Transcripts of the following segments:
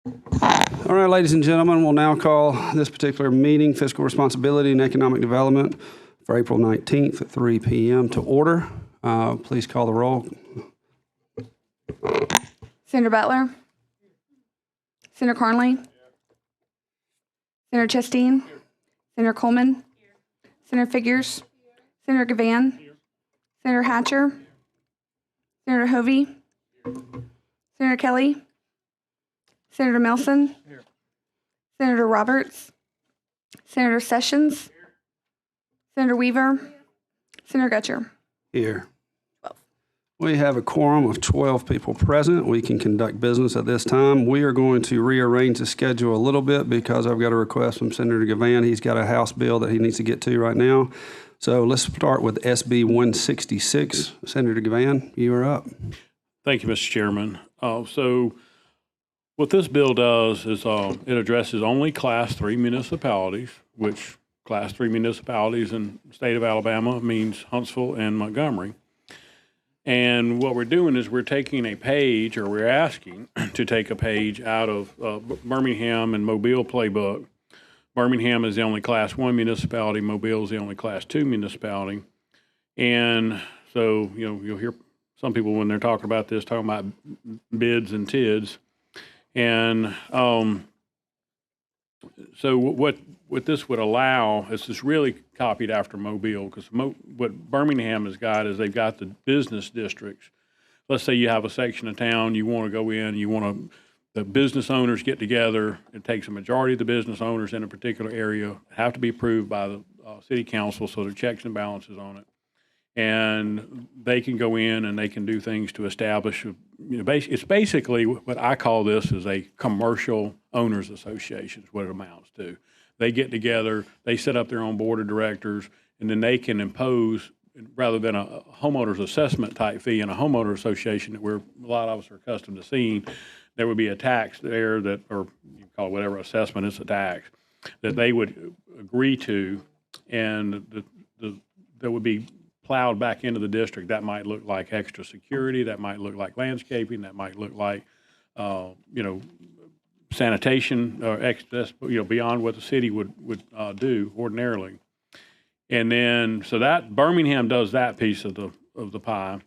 All right, ladies and gentlemen, we'll now call this particular meeting, Fiscal Responsibility and Economic Development, for April 19th at 3 p.m. to order. Please call the roll. Senator Butler? Senator Carnley? Senator Chasteen? Senator Coleman? Senator Figures? Senator Gavan? Senator Hatcher? Senator Hovey? Senator Kelly? Senator Melson? Senator Roberts? Senator Sessions? Senator Weaver? Senator Gutcher? Here. We have a quorum of 12 people present. We can conduct business at this time. We are going to rearrange the schedule a little bit because I've got a request from Senator Gavan. He's got a House bill that he needs to get to right now. So let's start with SB 166. Senator Gavan, you are up. Thank you, Mr. Chairman. So what this bill does is it addresses only Class 3 municipalities, which Class 3 municipalities in the state of Alabama means Huntsville and Montgomery. And what we're doing is we're taking a page, or we're asking to take a page out of Birmingham and Mobile playbook. Birmingham is the only Class 1 municipality. Mobile is the only Class 2 municipality. And so, you'll hear some people when they're talking about this, talking about bids and TIDs. And so what this would allow is this really copied after Mobile, because what Birmingham has got is they've got the business districts. Let's say you have a section of town, you want to go in, the business owners get together. It takes a majority of the business owners in a particular area, have to be approved by the city council, so there are checks and balances on it. And they can go in and they can do things to establish, it's basically what I call this is a commercial owners association is what it amounts to. They get together, they set up their own board of directors, and then they can impose, rather than a homeowners assessment type fee in a homeowner association that a lot of us are accustomed to seeing, there would be a tax there that, or you call it whatever assessment, it's a tax, that they would agree to, and that would be plowed back into the district. That might look like extra security, that might look like landscaping, that might look like, sanitation, or excess, beyond what the city would do ordinarily. And then, so that Birmingham does that piece of the pie.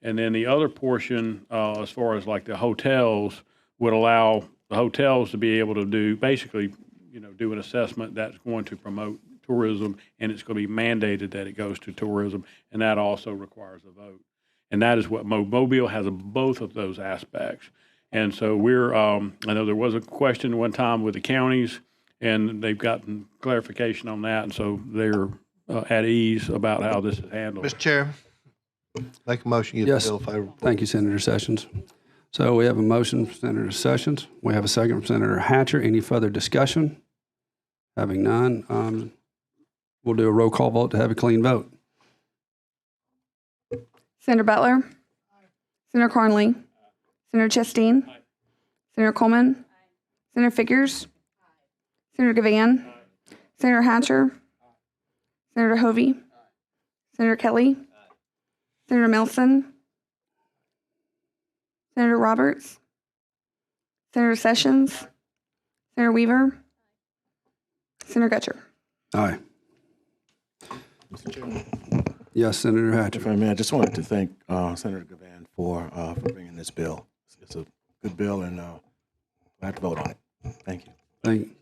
And then the other portion, as far as like the hotels, would allow the hotels to be able to do, basically, do an assessment that's going to promote tourism, and it's going to be mandated that it goes to tourism, and that also requires a vote. And that is what Mobile has both of those aspects. And so I know there was a question one time with the counties, and they've gotten clarification on that, and so they're at ease about how this is handled. Mr. Chair, make a motion. Yes. The bill favorable. Thank you, Senator Sessions. So we have a motion from Senator Sessions. We have a second from Senator Hatcher. Any further discussion? Having none, we'll do a roll call vote to have a clean vote. Senator Butler? Senator Carnley? Senator Chasteen? Senator Coleman? Senator Figures? Senator Gavan? Senator Hatcher? Senator Hovey? Senator Kelly? Senator Melson? Senator Roberts? Senator Sessions? Senator Weaver? Senator Gutcher? Aye. Mr. Chairman. Yes, Senator Hatcher. If I may, I just wanted to thank Senator Gavan for bringing this bill. It's a good bill, and I have to vote on it. Thank you.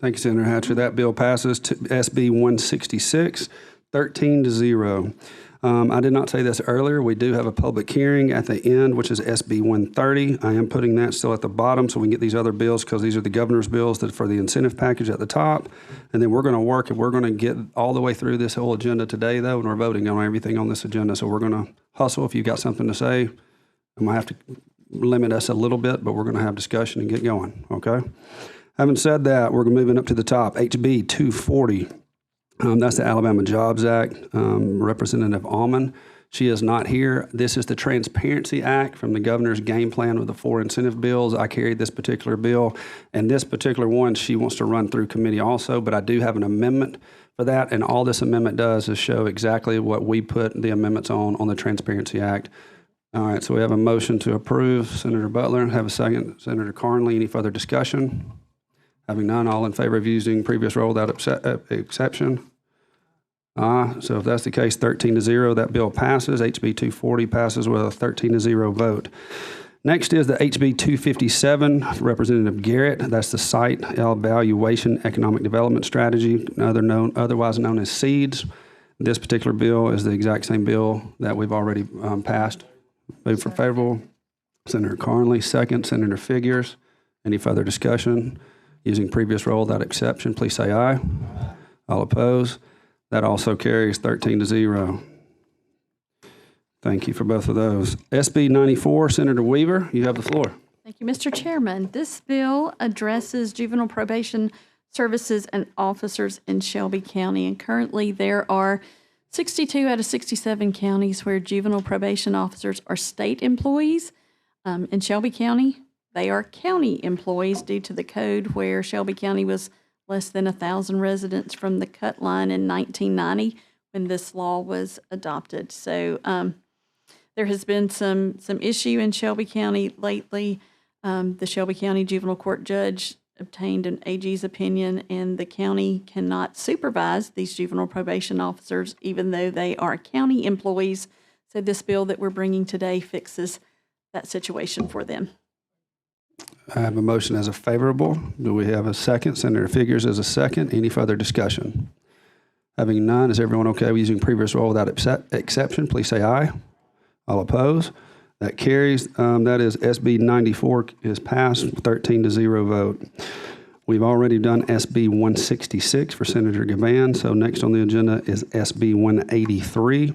Thank you, Senator Hatcher. That bill passes to SB 166, 13-0. I did not say this earlier. We do have a public hearing at the end, which is SB 130. I am putting that still at the bottom so we can get these other bills, because these are the governor's bills that for the incentive package at the top. And then we're going to work, and we're going to get all the way through this whole agenda today, though, and we're voting on everything on this agenda. So we're going to hustle. If you've got something to say, I'm going to have to limit us a little bit, but we're going to have discussion and get going, okay? Having said that, we're moving up to the top. HB 240. That's the Alabama Jobs Act. Representative Almond, she is not here. This is the Transparency Act from the governor's game plan with the 4 incentive bills. I carried this particular bill, and this particular one she wants to run through committee also, but I do have an amendment for that, and all this amendment does is show exactly what we put the amendments on the Transparency Act. All right, so we have a motion to approve. Senator Butler, have a second. Senator Carnley, any further discussion? Having none, all in favor of using previous rule without exception? Aye. So if that's the case, 13-0, that bill passes. HB 240 passes with a 13-0 vote. Next is the HB 257, Representative Garrett. That's the Site Evaluation Economic Development Strategy, otherwise known as SEEDS. This particular bill is the exact same bill that we've already passed. Move for favorable. Senator Carnley, second. Senator Figures. Any further discussion? Using previous rule without exception, please say aye. All opposed? That also carries 13-0. Thank you for both of those. SB 94, Senator Weaver, you have the floor. Thank you, Mr. Chairman. This bill addresses juvenile probation services and officers in Shelby County. And currently there are 62 out of 67 counties where juvenile probation officers are state employees. In Shelby County, they are county employees due to the code where Shelby County was less than 1,000 residents from the cut line in 1990 when this law was adopted. So there has been some issue in Shelby County lately. The Shelby County Juvenile Court judge obtained an AG's opinion, and the county cannot supervise these juvenile probation officers, even though they are county employees. So this bill that we're bringing today fixes that situation for them. I have a motion as a favorable. Do we have a second? Senator Figures as a second. Any further discussion? Having none, is everyone okay with using previous rule without exception? Please say aye. All opposed? That carries. That is SB 94 is passed, 13-0 vote. We've already done SB 166 for Senator Gavan, so next on the agenda is SB 183,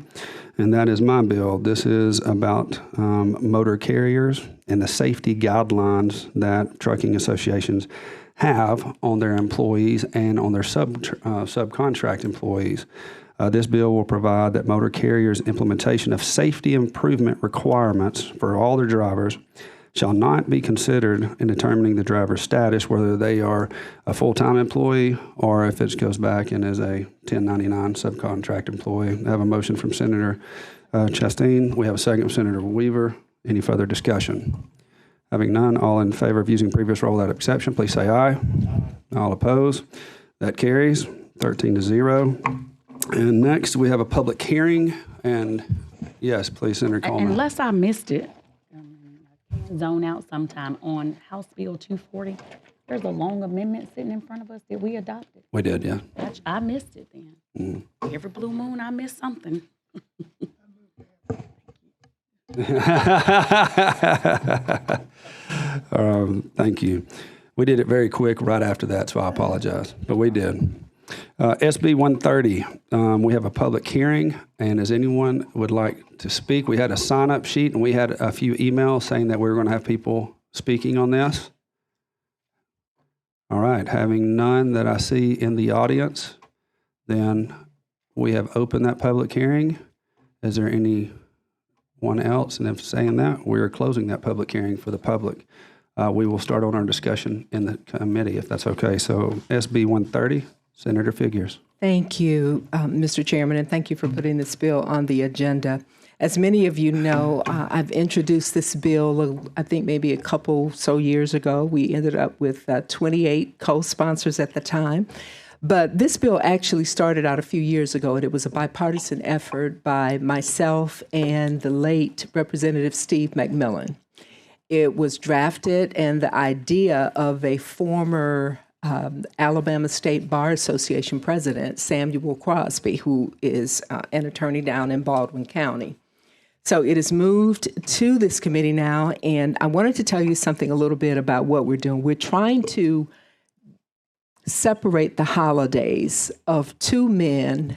and that is my bill. This is about motor carriers and the safety guidelines that trucking associations have on their employees and on their subcontract employees. This bill will provide that motor carriers' implementation of safety improvement requirements for all their drivers shall not be considered in determining the driver's status, whether they are a full-time employee or if it goes back and is a 1099 subcontract employee. I have a motion from Senator Chastain. We have a second from Senator Weaver. Any further discussion? Having none, all in favor of using previous rule without exception, please say aye. All opposed? That carries 13-0. And next, we have a public hearing. And yes, please, Senator Coleman. Unless I missed it, zone out sometime on House Bill 240. There's a long amendment sitting in front of us that we adopted. We did, yeah. I missed it then. Every blue moon, I miss something. Thank you. We did it very quick right after that, so I apologize. But we did. SB 130, we have a public hearing, and as anyone would like to speak, we had a sign-up sheet, and we had a few emails saying that we were going to have people speaking on this. All right, having none that I see in the audience, then we have opened that public hearing. Is there anyone else? And if saying that, we are closing that public hearing for the public. We will start on our discussion in the committee, if that's okay. So SB 130. Senator Figures. Thank you, Mr. Chairman, and thank you for putting this bill on the agenda. As many of you know, I've introduced this bill, I think maybe a couple so years ago. We ended up with 28 co-sponsors at the time. But this bill actually started out a few years ago, and it was a bipartisan effort by myself and the late Representative Steve McMillan. It was drafted, and the idea of a former Alabama State Bar Association president, Samuel Crosby, who is an attorney down in Baldwin County. So it is moved to this committee now, and I wanted to tell you something a little bit about what we're doing. We're trying to separate the holidays of two men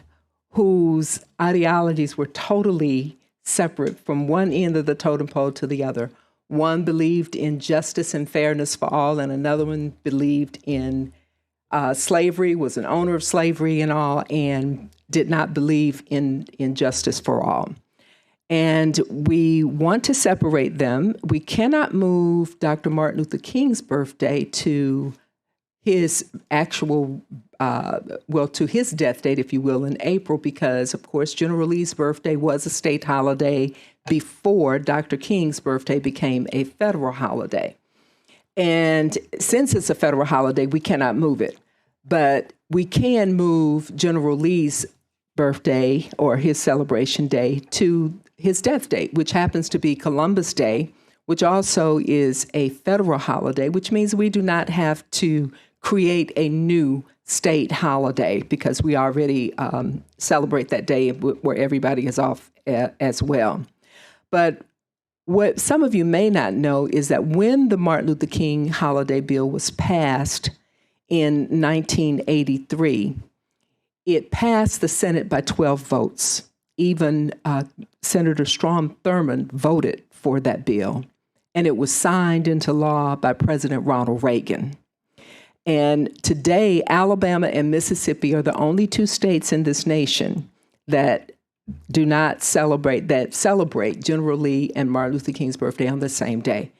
whose ideologies were totally separate from one end of the totem pole to the other. One believed in justice and fairness for all, and another one believed in slavery, was an owner of slavery and all, and did not believe in justice for all. And we want to separate them. We cannot move Dr. Martin Luther King's birthday to his actual, to his death date, if you will, in April, because, of course, General Lee's birthday was a state holiday before Dr. King's birthday became a federal holiday. And since it's a federal holiday, we cannot move it. But we can move General Lee's birthday or his celebration day to his death date, which happens to be Columbus Day, which also is a federal holiday, which means we do not have to create a new state holiday because we already celebrate that day where everybody is off as well. But what some of you may not know is that when the Martin Luther King holiday bill was passed in 1983, it passed the Senate by 12 votes. Even Senator Strom Thurmond voted for that bill, and it was signed into law by President Ronald Reagan. And today, Alabama and Mississippi are the only two states in this nation that do not celebrate General Lee and Martin Luther King's birthday on the same day.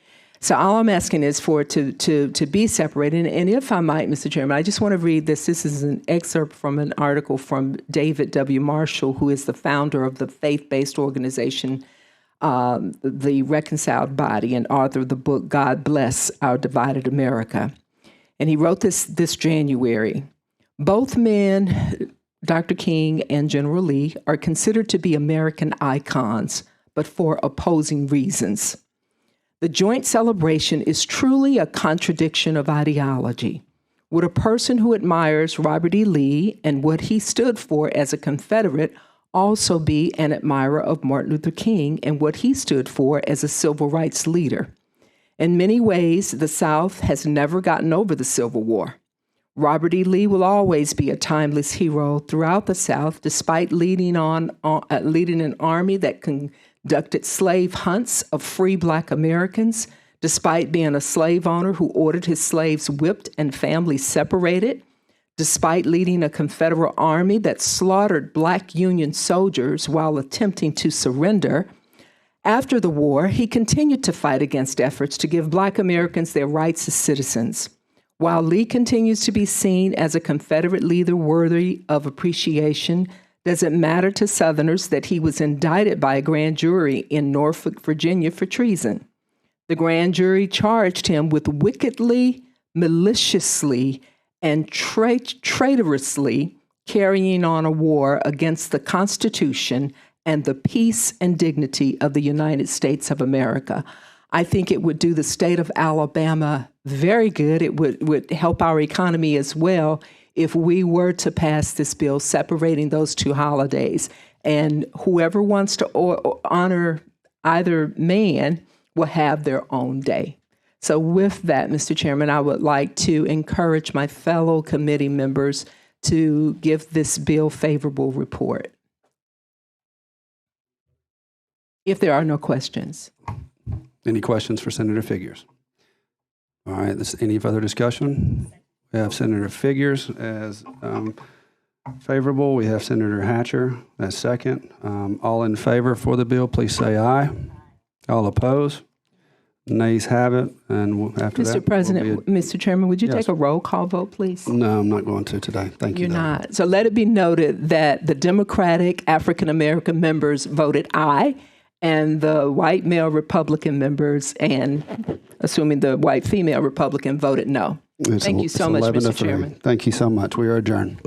So all I'm asking is for it to be separated. And if I might, Mr. Chairman, I just want to read this. This is an excerpt from an article from David W. Marshall, who is the founder of the faith-based organization, the Reconciled Body, and author of the book, God Bless Our Divided America. And he wrote this January. Both men, Dr. King and General Lee, are considered to be American icons, but for opposing reasons. The joint celebration is truly a contradiction of ideology. Would a person who admires Robert E. Lee and what he stood for as a Confederate also be an admirer of Martin Luther King and what he stood for as a civil rights leader? In many ways, the South has never gotten over the Civil War. Robert E. Lee will always be a timeless hero throughout the South, despite leading an army that conducted slave hunts of free Black Americans, despite being a slave owner who ordered his slaves whipped and families separated, despite leading a Confederate army that slaughtered Black Union soldiers while attempting to surrender. After the war, he continued to fight against efforts to give Black Americans their rights as citizens. While Lee continues to be seen as a Confederate leader worthy of appreciation, does it matter to Southerners that he was indicted by a grand jury in Norfolk, Virginia for treason? The grand jury charged him with wickedly, maliciously, and traitorously carrying on a war against the Constitution and the peace and dignity of the United States of America. I think it would do the state of Alabama very good. It would help our economy as well if we were to pass this bill separating those two holidays. And whoever wants to honor either man will have their own day. So with that, Mr. Chairman, I would like to encourage my fellow committee members to give this bill favorable report. If there are no questions. Any questions for Senator Figures? All right, any further discussion? We have Senator Figures as favorable. We have Senator Hatcher as second. All in favor for the bill, please say aye. All opposed? Nays have it. And after that, Mr. President, Mr. Chairman, would you take a roll call vote, please? No, I'm not going to today. Thank you. You're not. So let it be noted that the Democratic African-American members voted aye, and the white male Republican members and, assuming the white female Republican, voted no. Thank you so much, Mr. Chairman. Thank you so much. We are adjourned.